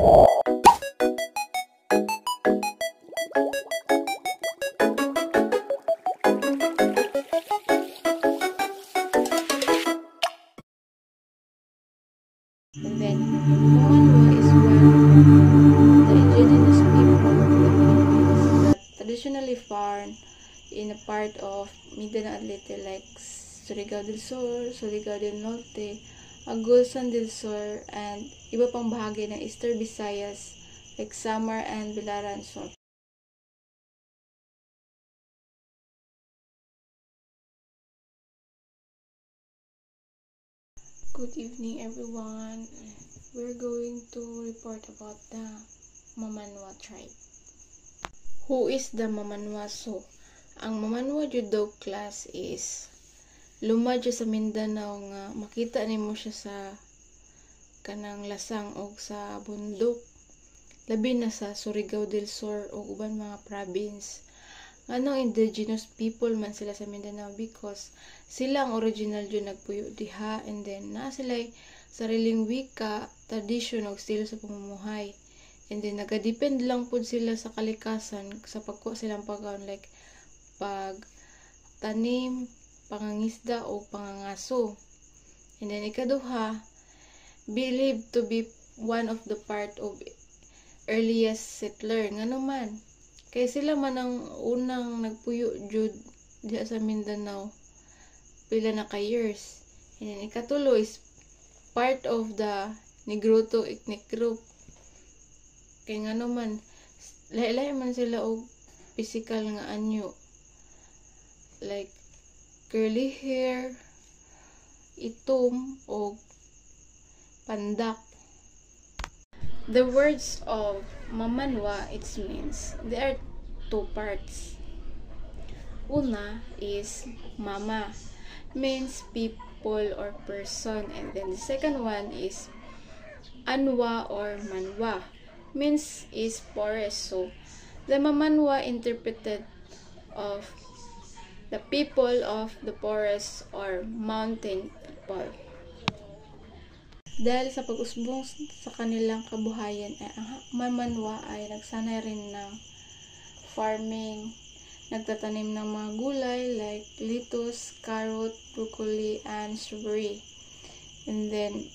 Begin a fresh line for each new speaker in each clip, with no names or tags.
And then, Mamanwa is one of the indigenous people of the Philippines that traditionally found in a part of Mindanao Leyte like Surigao del Sur, Surigao del Norte, Agulsan del Sur, and iba pang bahagi ng Eastern Visayas like Samar and Bilaran Sur. Good evening everyone. We're going to report about the Mamanwa tribe. Who is the Mamanwa? So, ang Mamanwa judo class is lumad siya sa Mindanao nga makita nimo siya sa kanang lasang o sa bundok. Labi na sa Surigao del Sur o uban mga province. Anong indigenous people man sila sa Mindanao because sila ang original dyan nagpuyo diha, and then na sila sariling wika, tradisyon o estilo sa pamumuhay, and then nagadepend lang po sila sa kalikasan sa pagkuha silang pagkaon like pagtanim, pangangisda o pangangaso. And then ikaduha, believed to be one of the part of earliest settler nga naman kay sila man ang unang nagpuyo jud diha sa Mindanao pila na ka years. And then ikatulo is part of the Negrito ethnic group kay nga naman lahi-lahi man sila og physical nga anyo like curly hair, itom o pandak. The words of Mamanwa, it means there are two parts. Una is Mama, means people or person, and then the second one is Anwa or Manwa, means is forest. So the Mamanwa interpreted of the people of the forest or mountain people. Dahil sa pag-usbong sa kanilang kabuhayan, ang Mamanwa ay nagsanay rin ng farming, nagtatanim ng mga gulay like lettuce, carrot, broccoli, and strawberry. And then,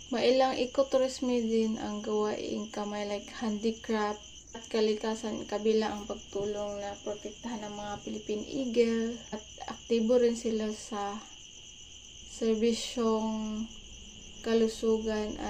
mailang ecotourism din ang gawaing kamay like handicraft at kalikasan kabilang ang pagtulong na protektahan ng mga Philippine Eagle at aktibo rin sila sa serbisyong kalusugan